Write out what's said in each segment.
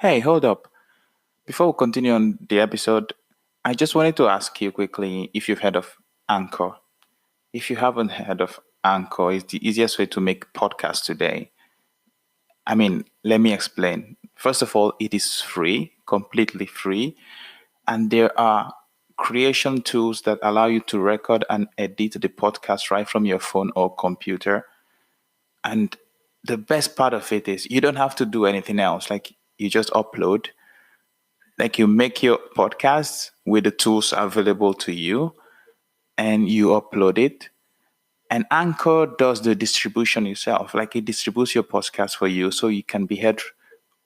Hey, hold up. Before we continue on the episode, I just wanted to ask you quickly if you've heard of Anchor. If you haven't heard of Anchor, it's the easiest way to make podcasts today. Let me explain. First of all, it is free, completely free, and there are creation tools that allow you to record and edit the podcast right from your phone or computer. And the best part of it is you don't have to do anything else. Like you just upload, like you make your podcasts with the tools available to you and you upload it. And Anchor does the distribution yourself. Like it distributes your podcast for you so you can be heard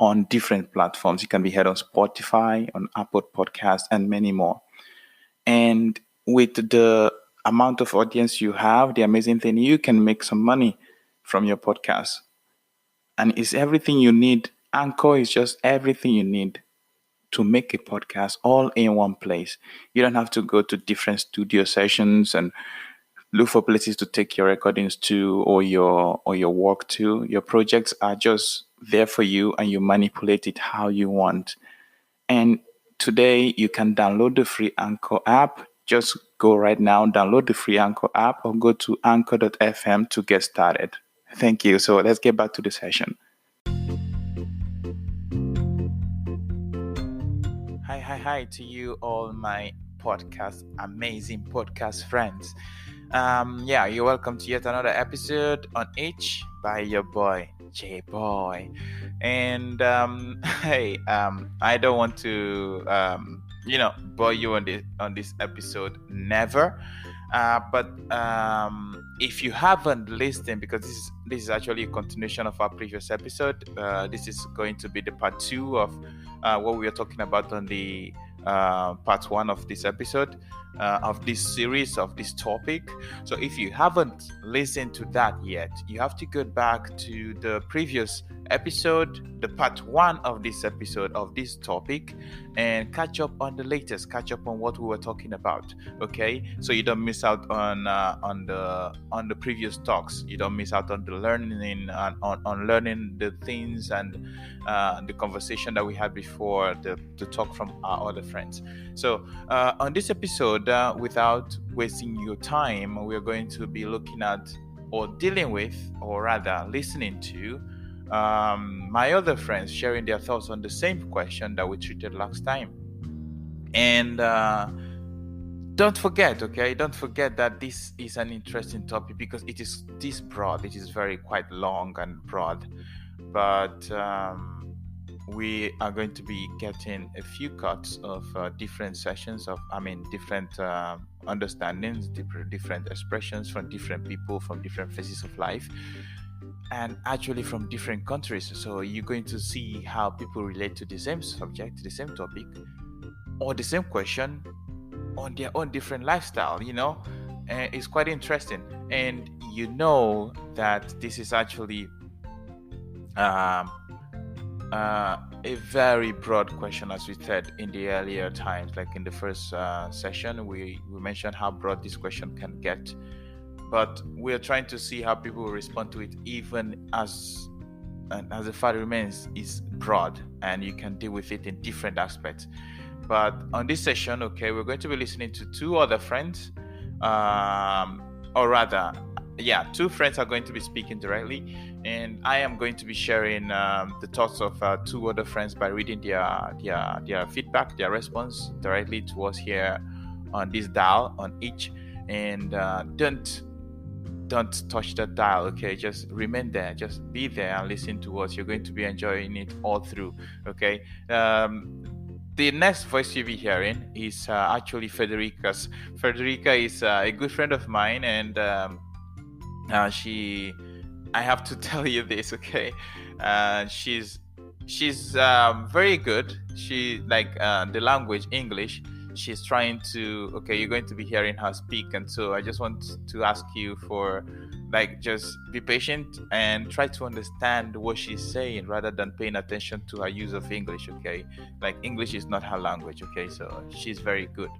on different platforms. You can be heard on Spotify, on Apple Podcasts, and many more. And with the amount of audience you have, the amazing thing, you can make some money from your podcast. And it's everything you need. Anchor is just everything you need to make a podcast all in one place. You don't have to go to different studio sessions and look for places to take your recordings to or your work to. Your projects are just there for you and you manipulate it how you want. And today you can download the free Anchor app. Just go right now, download the free Anchor app or go to anchor.fm to get started. Thank you. So let's get back to the session. Hi to you, all my amazing podcast friends. You're welcome to yet another episode on H by your boy J Boy. And I don't want to bore you on this episode, never. But if you haven't listened, because this is actually a continuation of our previous episode, this is going to be the part 2 of what we are talking about on the part 1 of this episode, of this series, of this topic. So if you haven't listened to that yet, you have to go back to the previous episode, the part 1 of this episode of this topic, and catch up on the latest, catch up on what we were talking about. Okay, so you don't miss out on the previous talks. You don't miss out on the learning and on learning the things and the conversation that we had before, the talk from our other friends. So on this episode, without wasting your time, we're going to be looking at, or dealing with, or rather listening to my other friends sharing their thoughts on the same question that we treated last time. And don't forget that this is an interesting topic because it is this broad. It is very quite long and broad, but we are going to be getting a few cuts of different sessions of different understandings, different expressions from different people, from different phases of life, and actually from different countries. So you're going to see how people relate to the same subject, the same topic, or the same question on their own different lifestyle, and it's quite interesting. And you know that this is actually a very broad question, as we said in the earlier times. Like in the first session, we mentioned how broad this question can get, but we're trying to see how people will respond to it, even as the fact remains is broad and you can deal with it in different aspects. But on this session, we're going to be listening to two other friends, or rather, two friends are going to be speaking directly, and I am going to be sharing the thoughts of two other friends by reading their feedback, their response directly to us here on this dial on each. And don't touch that dial, okay? Just remain there, just be there and listen to us. You're going to be enjoying it all through, okay? The next voice you'll be hearing is actually Federica's. Federica is a good friend of mine, and I have to tell you this, okay? She's very good. She the language English. She's trying to. Okay, you're going to be hearing her speak, and so I just want to ask you for just be patient and try to understand what she's saying rather than paying attention to her use of English, okay? English is not her language, okay? So she's very good.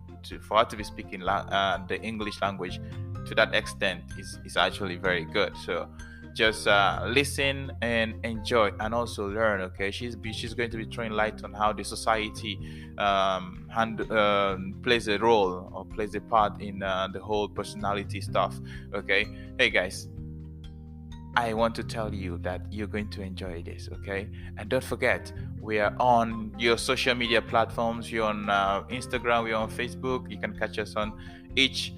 For her to be speaking the English language to that extent is actually very good. So just listen and enjoy and also learn. Okay, she's going to be throwing light on how the society plays a role or plays a part in the whole personality stuff. Okay, hey guys, I want to tell you that you're going to enjoy this, okay? And don't forget, we are on your social media platforms. You're on Instagram, we're on Facebook. You can catch us on each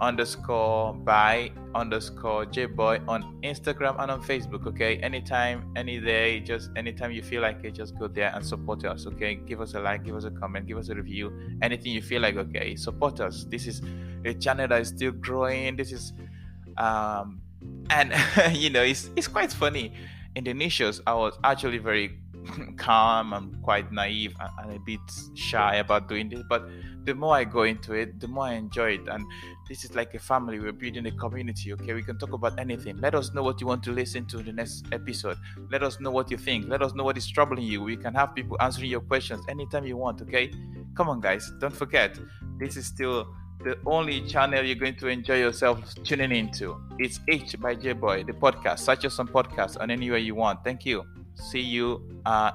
underscore by underscore jboy on Instagram and on Facebook, okay? Anytime, any day, just anytime you feel like it, just go there and support us, okay? Give us a like, give us a comment, give us a review, anything you feel like, okay? Support us. This is a channel that is still growing. This is and it's quite funny. In the initials, I was actually very calm and quite naive and a bit shy about doing this, but the more I go into it, the more I enjoy it. And this is like a family. We're building a community, okay? We can talk about anything. Let us know what you want to listen to in the next episode. Let us know what you think. Let us know what is troubling you. We can have people answering your questions anytime you want, okay? Come on, guys, don't forget, this is still the only channel you're going to enjoy yourself tuning into. It's H by J-Boy, the podcast. Search us on podcast on anywhere you want. Thank you. See you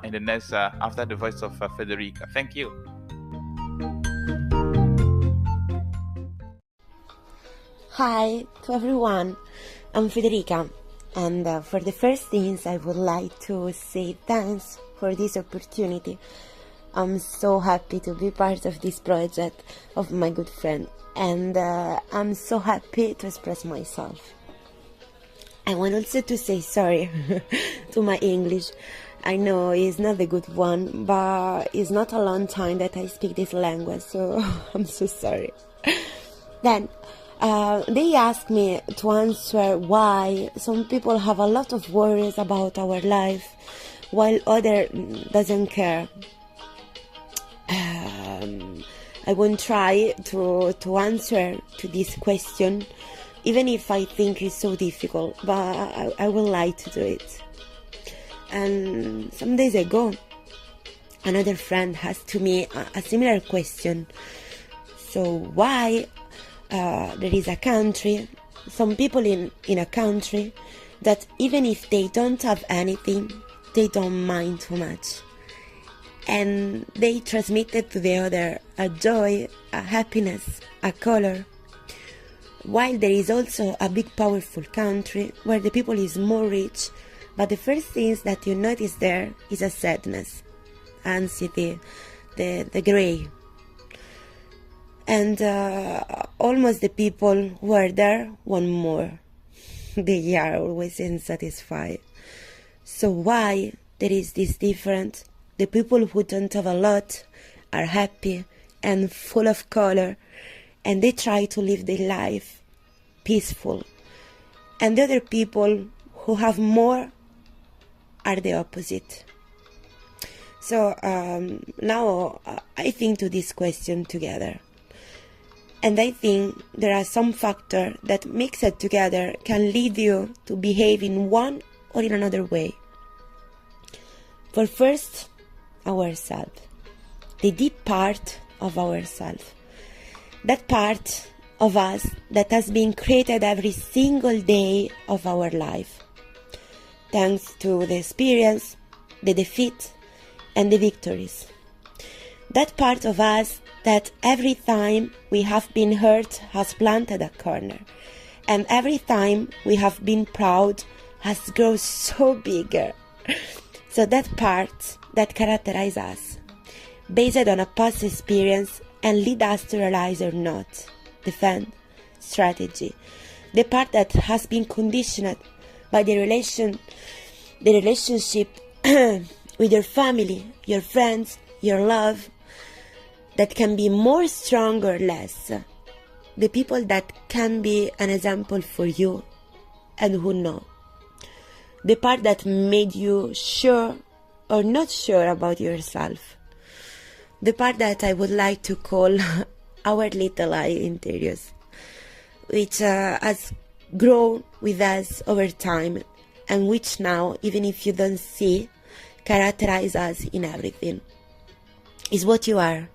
in the next, after the voice of Federica. Thank you. Hi to everyone, I'm Federica, and for the first things I would like to say thanks for this opportunity. I'm so happy to be part of this project of my good friend, and I'm so happy to express myself. I want also to say sorry to my English. I know it's not a good one, but it's not a long time that I speak this language, so I'm so sorry. Then they asked me to answer why some people have a lot of worries about our life while others doesn't care. I won't try to answer to this question, even if I think it's so difficult, but I would like to do it. And some days ago, another friend asked to me a similar question. So why there is a country, some people in a country, that even if they don't have anything, they don't mind too much. And they transmitted to the other a joy, a happiness, a color. While there is also a big powerful country where the people is more rich, but the first things that you notice there is a sadness, anxiety, the gray. And almost the people who are there want more. They are always unsatisfied. So why there is this difference? The people who don't have a lot are happy and full of color, and they try to live their life peaceful. And the other people who have more are the opposite. So now I think to this question together. And I think there are some factors that mixed together can lead you to behave in one or in another way. For first, ourselves, the deep part of ourselves, that part of us that has been created every single day of our life, thanks to the experience, the defeat, and the victories. That part of us that every time we have been hurt has planted a corner, and every time we have been proud has grown so bigger. So that part that characterizes us, based on a past experience and lead us to realize or not, defend, strategy, the part that has been conditioned by the relationship with your family, your friends, your love, that can be more strong or less, the people that can be an example for you and who know, the part that made you sure or not sure about yourself, the part that I would like to call our little eye interiors, which has grown with us over time, and which now, even if you don't see, characterize us in everything. Is what you are.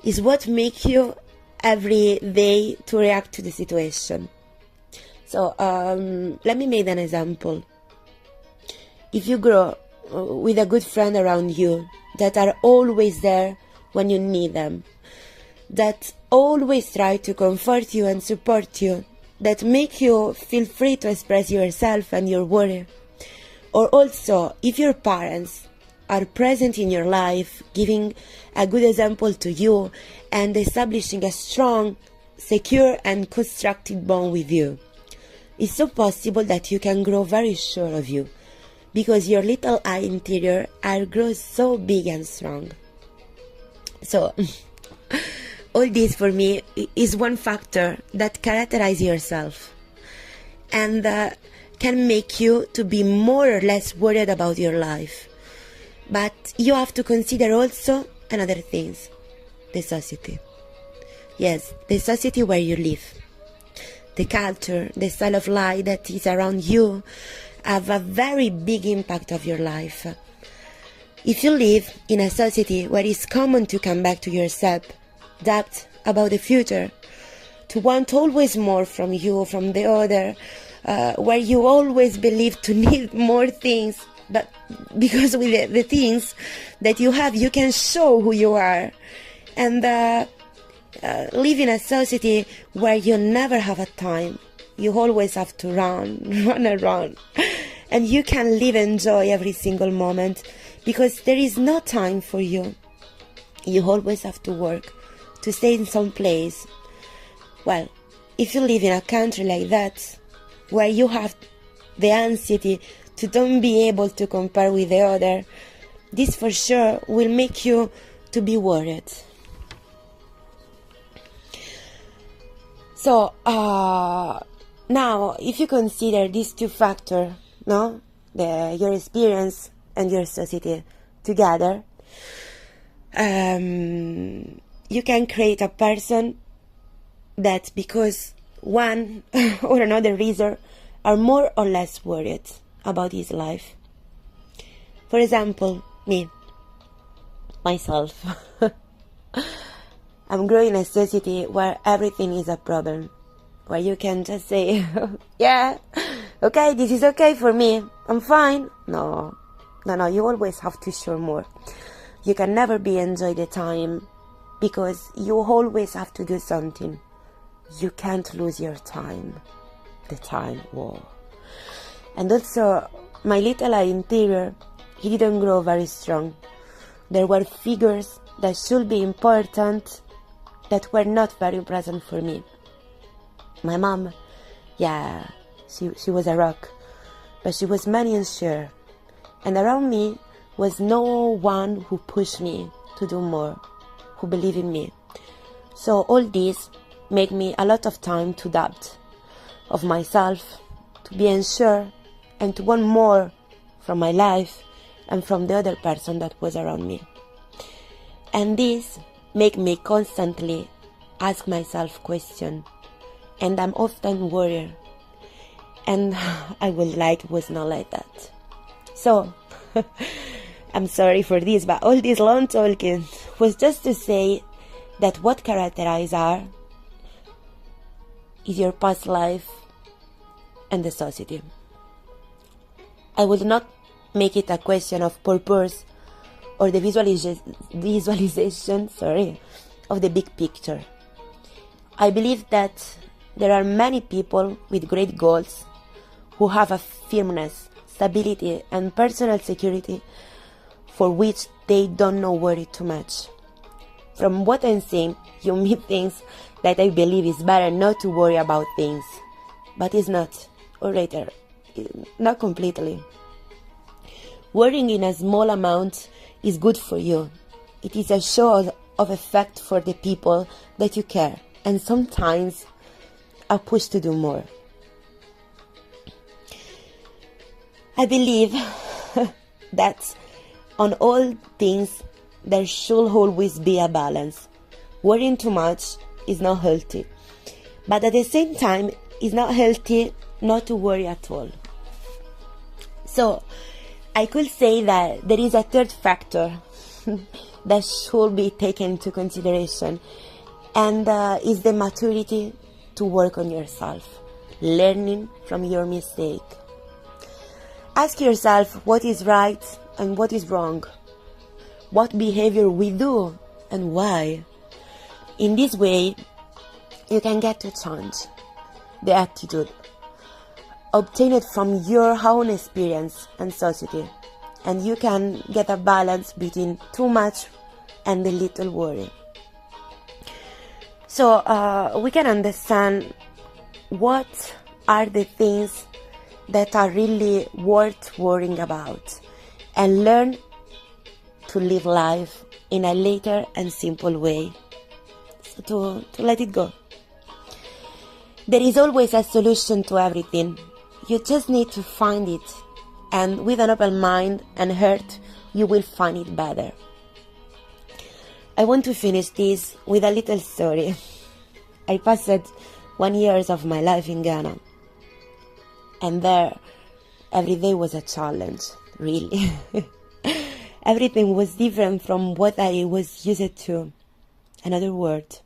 Is what makes you every day to react to the situation. So let me make an example. If you grow with a good friend around you that are always there when you need them, that always try to comfort you and support you, that make you feel free to express yourself and your worry, or also if your parents are present in your life, giving a good example to you and establishing a strong, secure and constructive bond with you, it's so possible that you can grow very sure of you, because your little I interior are grow so big and strong. So all this for me is one factor that characterizes yourself and can make you to be more or less worried about your life. But you have to consider also another things, the society. Yes, the society where you live. The culture, the style of life that is around you have a very big impact of your life. If you live in a society where it's common to come back to yourself, doubt about the future, to want always more from you, from the other, where you always believe to need more things, but because with the things that you have, you can show who you are, and live in a society where you never have a time. You always have to run around, and you can live and enjoy every single moment because there is no time for you. You always have to work to stay in some place. Well, if you live in a country like that, where you have the anxiety to don't be able to compare with the other, this for sure will make you to be worried. So now, if you consider these two factors, no, your experience and your society together, you can create a person that, because one or another reason, are more or less worried about his life. For example, myself. I'm growing in a society where everything is a problem, where you can just say, yeah, okay, this is okay for me, I'm fine. No, you always have to show more. You can never be enjoy the time, because you always have to do something. You can't lose your time. The time, whoa. And also, my little interior, he didn't grow very strong. There were figures that should be important that were not very present for me. My mom, yeah, she was a rock, but she was money unsure. And around me was no one who pushed me to do more, who believed in me. So all this made me a lot of time to doubt of myself, to be unsure, and to want more from my life and from the other person that was around me. And this make me constantly ask myself questions, and I'm often worried. And I would like it was not like that. So I'm sorry for this, but all this long talking was just to say that what characterizes are is your past life and the society. I will not make it a question of purpose or the visualization of the big picture. I believe that there are many people with great goals who have a firmness, stability and personal security for which they don't know worry too much. From what I'm saying, you meet things that I believe is better not to worry about things, but it's not, or rather, not completely. Worrying in a small amount is good for you. It is a show of effect for the people that you care, and sometimes a push to do more. I believe that on all things there should always be a balance. Worrying too much is not healthy, but at the same time it's not healthy not to worry at all. So I could say that there is a third factor that should be taken into consideration, and is the maturity to work on yourself. learning from your mistake. Ask yourself what is right and what is wrong, what behavior we do and why. In this way, you can get to change the attitude obtained from your own experience and society, and you can get a balance between too much and a little worry. So we can understand what are the things that are really worth worrying about and learn to live life in a later and simple way. So to let it go. There is always a solution to everything. You just need to find it, and with an open mind and heart, you will find it better. I want to finish this with a little story. I passed 1 year of my life in Ghana, and there every day was a challenge, really. Everything was different from what I was used to. Another word.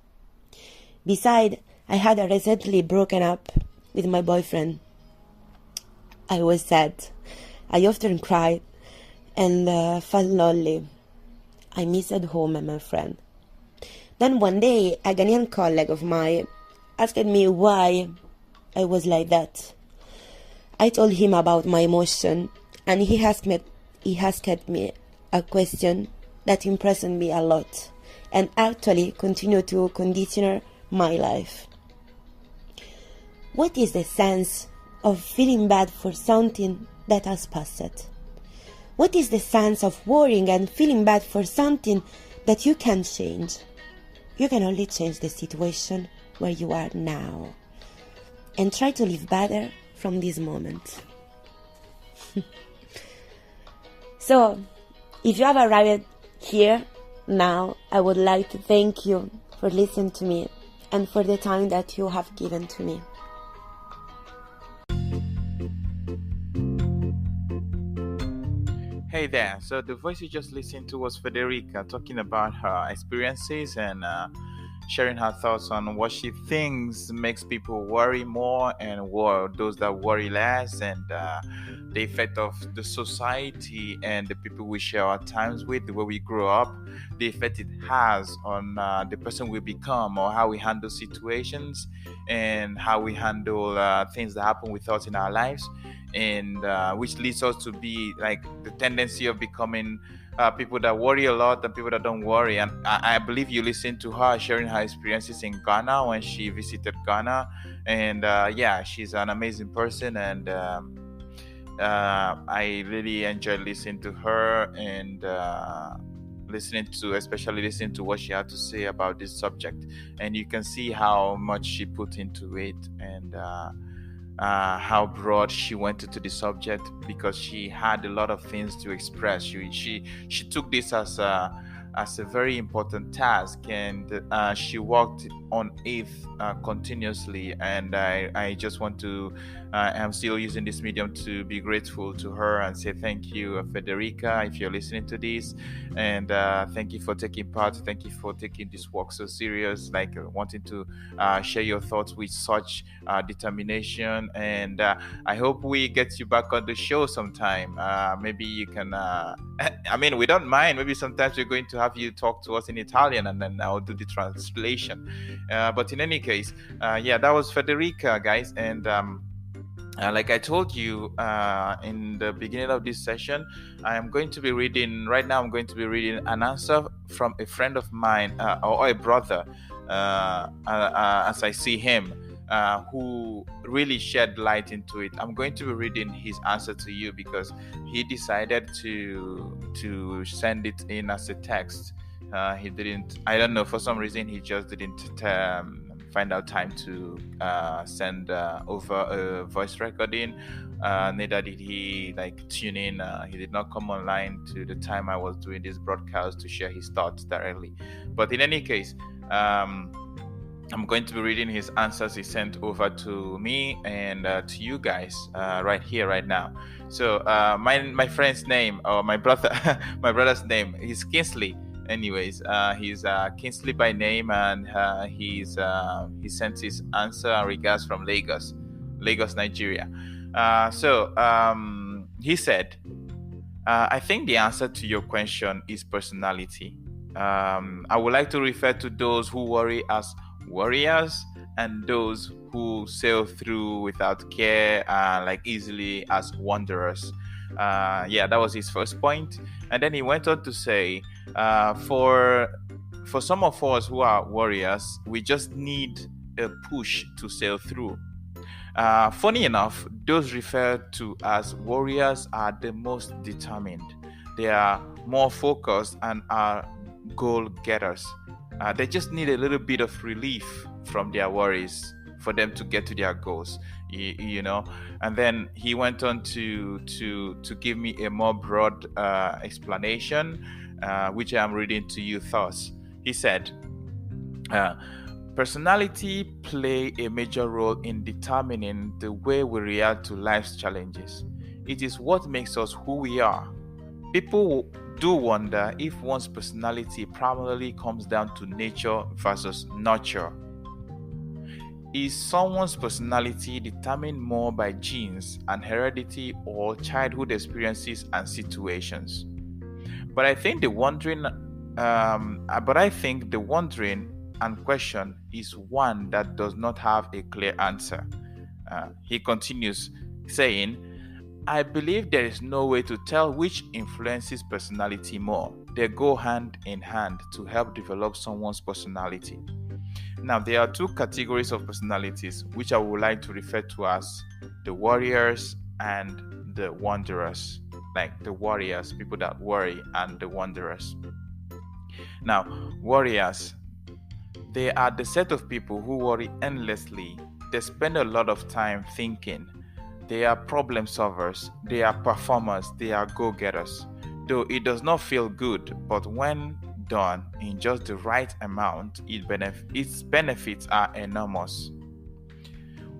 Besides, I had recently broken up with my boyfriend. I was sad. I often cried and felt lonely. I missed home and my friend. Then one day, a Ghanaian colleague of mine asked me why I was like that. I told him about my emotion, and he asked me a question that impressed me a lot, and actually continued to condition my life. What is the sense of feeling bad for something that has passed? What is the sense of worrying and feeling bad for something that you can't change? You can only change the situation where you are now, and try to live better from this moment. So, if you have arrived here now, I would like to thank you for listening to me and for the time that you have given to me. Hey there. So the voice you just listened to was Federica talking about her experiences and sharing her thoughts on what she thinks makes people worry more and those that worry less, and the effect of the society and the people we share our times with, the way we grow up, the effect it has on the person we become, or how we handle situations and how we handle things that happen with us in our lives, and which leads us to be like the tendency of becoming people that worry a lot and people that don't worry. And I believe you listened to her sharing her experiences in Ghana when she visited Ghana, and yeah, she's an amazing person, and I really enjoyed listening to her, and especially listening to what she had to say about this subject. And you can see how much she put into it, and how broad she went into the subject, because she had a lot of things to express. She took this as a very important task, and she worked on it continuously. And I just want to I'm still using this medium to be grateful to her and say thank you, Federica, if you're listening to this. And thank you for taking part. Thank you for taking this work so serious, like wanting to share your thoughts with such determination. And I hope we get you back on the show sometime. Maybe you can I mean, we don't mind. Maybe sometimes we're going to have you talk to us in Italian, and then I'll do the translation. But in any case, yeah, that was Federica, guys. And like I told you in the beginning of this session, I'm going to be reading right now. I'm going to be reading an answer from a friend of mine, or a brother, as I see him, who really shed light into it. I'm going to be reading his answer to you because he decided to send it in as a text. He didn't. I don't know, for some reason he just didn't find out time to send over a voice recording. Neither did he tune in. He did not come online to the time I was doing this broadcast to share his thoughts directly. But in any case, I'm going to be reading his answers he sent over to me and to you guys right here, right now. So my friend's name, or my brother's name, is Kingsley. Anyways, he's Kingsley by name, and he sent his answer and regards from Lagos. Lagos, Nigeria. He said, I think the answer to your question is personality. I would like to refer to those who worry as warriors and those who sail through without care, like easily, as wanderers. Yeah, that was his first point. And then he went on to say, for some of us who are warriors, we just need a push to sail through. Funny enough, those referred to as warriors are the most determined. They are more focused and are goal getters. They just need a little bit of relief from their worries for them to get to their goals. You know. And then he went on to give me a more broad explanation, which I am reading to you thus. He said, uh, personality play a major role in determining the way we react to life's challenges. It is what makes us who we are. People do wonder if one's personality primarily comes down to nature versus nurture. Is someone's personality determined more by genes and heredity or childhood experiences and situations? But I think the wondering, and question is one that does not have a clear answer. He continues saying, I believe there is no way to tell which influences personality more. They go hand in hand to help develop someone's personality. Now, there are two categories of personalities which I would like to refer to as the warriors and the wanderers. Like the warriors, people that worry, and the wanderers. Now, warriors, they are the set of people who worry endlessly. They spend a lot of time thinking. They are problem solvers, they are performers, they are go getters. Though it does not feel good, but when done in just the right amount, its benefits are enormous.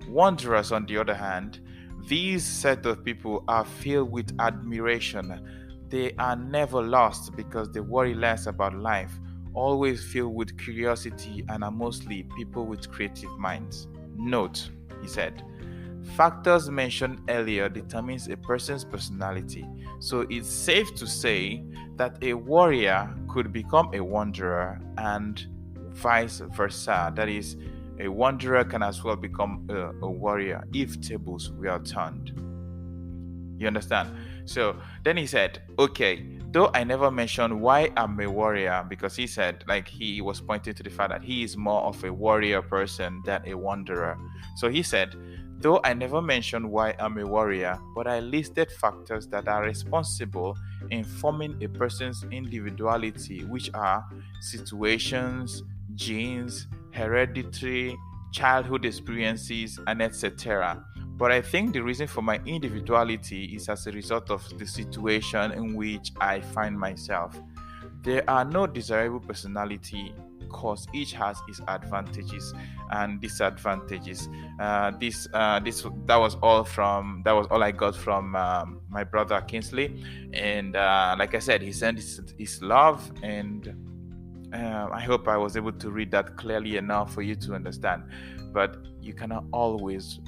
Wanderers, on the other hand, these set of people are filled with admiration. They are never lost because they worry less about life, always filled with curiosity, and are mostly people with creative minds. Note, he said, factors mentioned earlier determines a person's personality, so it's safe to say that a warrior could become a wanderer and vice versa. That is, a wanderer can as well become a warrior if tables were turned. You understand? So then he said, okay, though I never mentioned why I'm a warrior, because he said, like, he was pointing to the fact that he is more of a warrior person than a wanderer. So he said, though I never mentioned why I'm a warrior, but I listed factors that are responsible in forming a person's individuality, which are situations, genes, hereditary, childhood experiences, and etc. But I think the reason for my individuality is as a result of the situation in which I find myself. There are no desirable personality because each has its advantages and disadvantages. That was all I got from my brother Kingsley, and like I said, he sent his love, and I hope I was able to read that clearly enough for you to understand. But you cannot always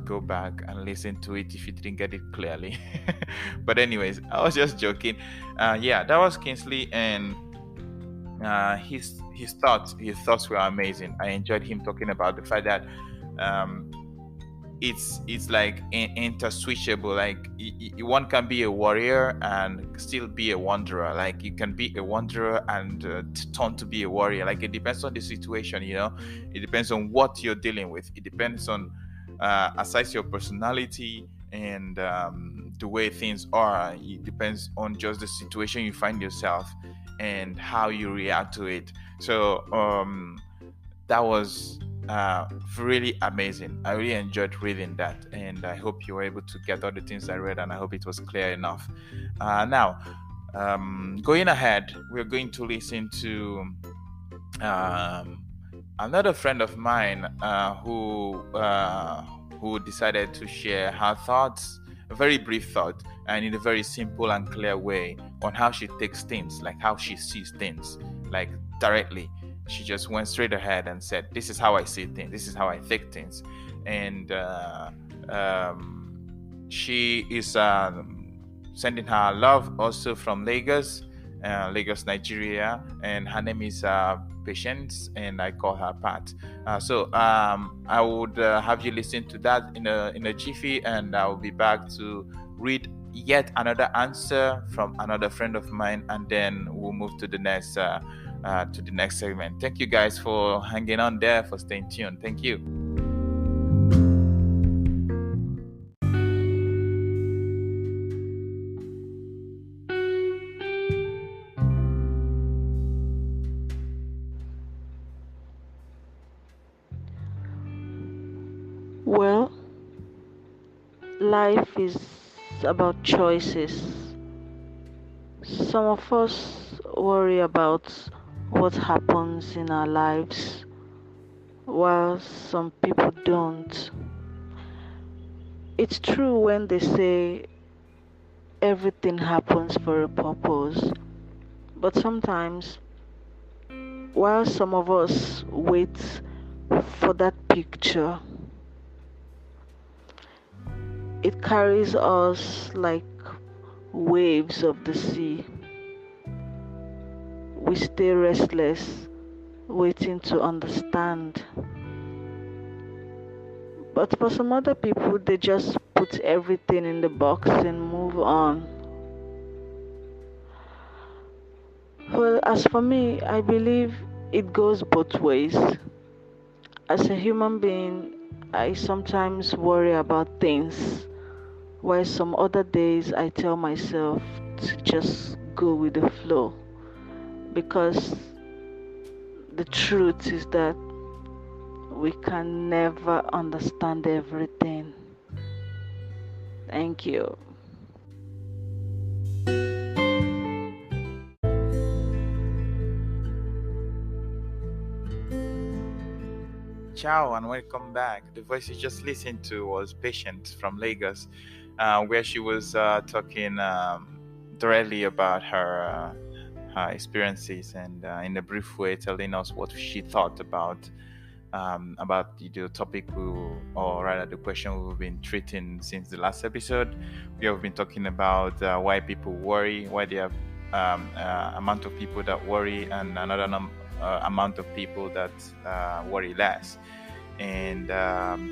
go back and listen to it if you didn't get it clearly. But anyways, I was just joking. Yeah, that was Kingsley, and his thoughts were amazing. I enjoyed him talking about the fact that it's like interswitchable. Like one can be a warrior and still be a wanderer. Like you can be a wanderer and turn to be a warrior. Like it depends on the situation, you know. It depends on what you're dealing with. It depends on aside your personality and the way things are. It depends on just the situation you find yourself and how you react to it. So that was really amazing. I really enjoyed reading that, and I hope you were able to get all the things I read, and I hope it was clear enough. Now, going ahead, we're going to listen to another friend of mine who decided to share her thoughts, a very brief thought, and in a very simple and clear way on how she takes things, like how she sees things, like directly. she just went straight ahead and said, "This is how I see things. This is how I think things," and she is sending her love also from Lagos, Nigeria, and her name is Patience, and I call her Pat. I would have you listen to that in a jiffy, and I will be back to read yet another answer from another friend of mine, and then we'll move to the next segment. Thank you guys for hanging on there, for staying tuned. Thank you. Well, life is about choices. Some of us worry about what happens in our lives, while some people don't. It's true when they say everything happens for a purpose, but sometimes, while some of us wait for that picture, it carries us like waves of the sea. We stay restless, waiting to understand. But for some other people, they just put everything in the box and move on. Well, as for me, I believe it goes both ways. As a human being, I sometimes worry about things, while some other days I tell myself to just go with the flow. Because the truth is that we can never understand everything. Thank you. Ciao and welcome back. The voice you just listened to was Patient from Lagos, where she was talking directly about her experiences, and in a brief way telling us what she thought about the topic or rather the question we've been treating since the last episode. We have been talking about why people worry, why there are amount of people that worry and another amount of people that worry less. And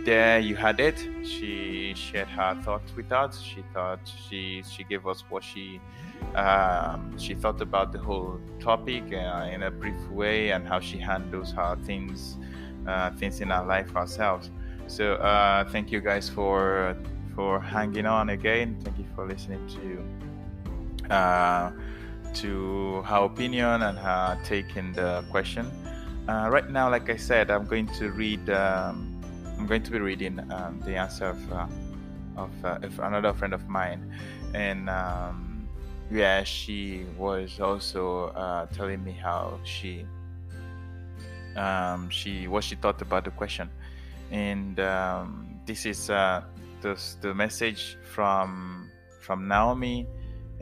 there you had it. She shared her thoughts with us. She gave us what she thought about the whole topic in a brief way, and how she handles her things in our life ourselves. So thank you guys for hanging on again. Thank you for listening to her opinion and her take in the question. Right now, like I said, I'm going to read. I'm going to be reading the answer of another friend of mine, and yeah, she was also telling me how what she thought about the question, and this is the message from Naomi,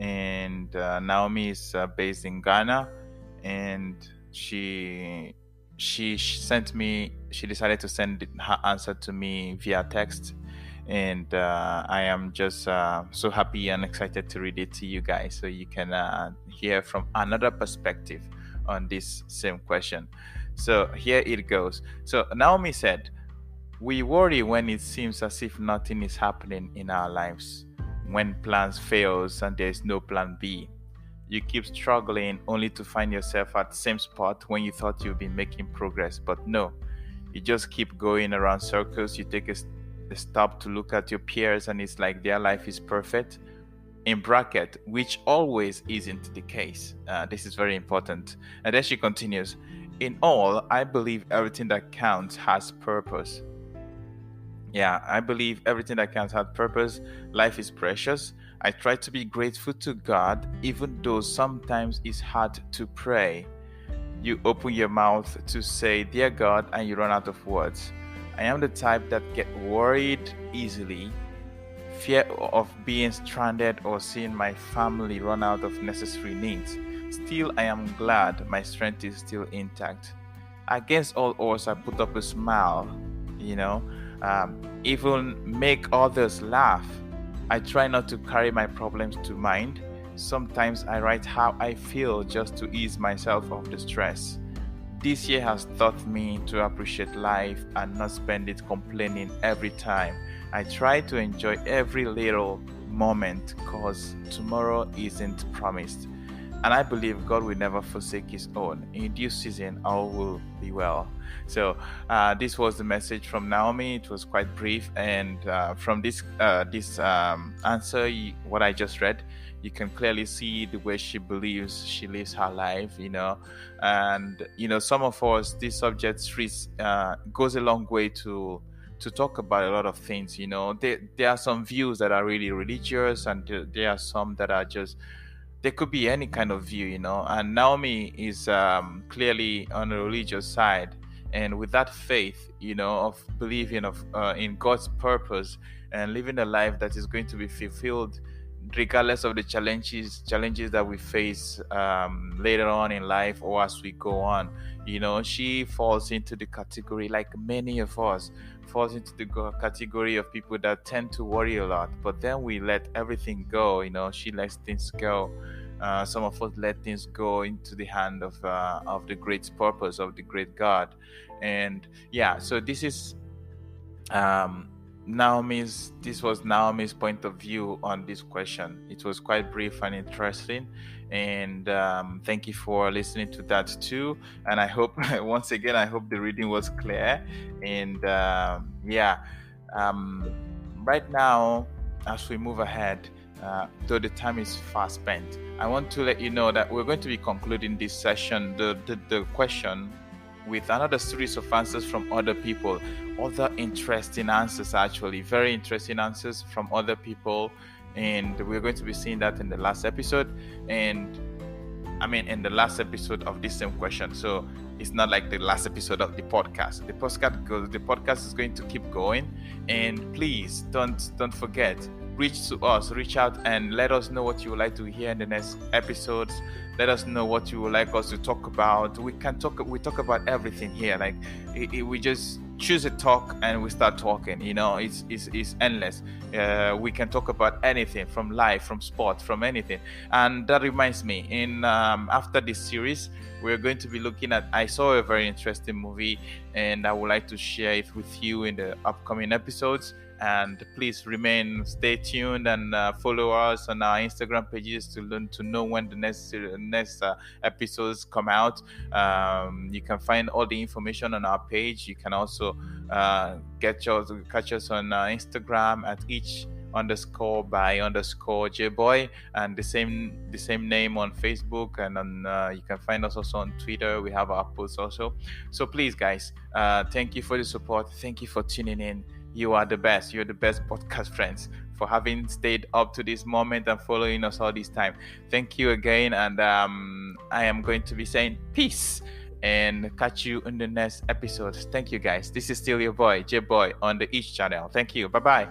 and Naomi is based in Ghana, and she decided to send her answer to me via text, and I am just so happy and excited to read it to you guys, so you can hear from another perspective on this same question. So here it goes. So Naomi said, "We worry when it seems as if nothing is happening in our lives, when plans fails and there is no plan B. You keep struggling only to find yourself at the same spot when you thought you'd be making progress, but no, you just keep going around circles. You take a stop to look at your peers and it's like their life is perfect, in bracket, which always isn't the case." This is very important. And then she continues, "In all, I believe everything that counts has purpose." Yeah, I believe everything that counts has purpose. Life is precious. I try to be grateful to God, even though sometimes it's hard to pray. You open your mouth to say, "Dear God," and you run out of words. I am the type that get worried easily, fear of being stranded or seeing my family run out of necessary needs. Still, I am glad my strength is still intact. against all odds, I put up a smile, you know, even make others laugh. I try not to carry my problems to mind. Sometimes I write how I feel just to ease myself of the stress. This year has taught me to appreciate life and not spend it complaining every time. I try to enjoy every little moment because tomorrow isn't promised. And I believe God will never forsake His own. In due season, all will be well. So, this was the message from Naomi. It was quite brief, and from this answer, what I just read, you can clearly see the way she believes she lives her life. And some of us, this subject goes a long way to talk about a lot of things. There are some views that are really religious, and there are some that are just, there could be any kind of view, and Naomi is clearly on the religious side, and with that faith, of believing in God's purpose and living a life that is going to be fulfilled regardless of the challenges that we face later on in life or as we go on. She falls into the category, like many of us falls into the category of people that tend to worry a lot, but then we let everything go. She lets things go. Some of us let things go into the hand of the great purpose of the great God. And yeah, so um, this was Naomi's point of view on this question. It was quite brief and interesting, and thank you for listening to that too. And I hope once again, I hope the reading was clear. And right now, as we move ahead, though the time is fast spent, I want to let you know that we're going to be concluding this session, the question, with another series of answers from other people, other interesting answers, actually very interesting answers from other people. And we're going to be seeing that in the last episode, and in the last episode of this same question. So it's not like the last episode of the podcast. The podcast is going to keep going. And please don't forget, reach out and let us know what you would like to hear in the next episodes. Let us know what you would like us to talk about. We talk about everything here. Like we just choose a talk and we start talking. It's endless. We can talk about anything, from life, from sport, from anything. And that reminds me, in after this series, we're going to be looking at, I saw a very interesting movie, and I would like to share it with you in the upcoming episodes. And please stay tuned, and follow us on our Instagram pages to know when the next episodes come out. You can find all the information on our page. You can also catch us on Instagram at each_by_jboy, and the same name on Facebook, and on you can find us also on Twitter. We have our posts also. So please, guys, thank you for the support. Thank you for tuning in. You are the best. You're the best podcast friends for having stayed up to this moment and following us all this time. Thank you again, and I am going to be saying peace and catch you in the next episode. Thank you, guys. This is still your boy J Boy on the Each channel. Thank you. Bye bye.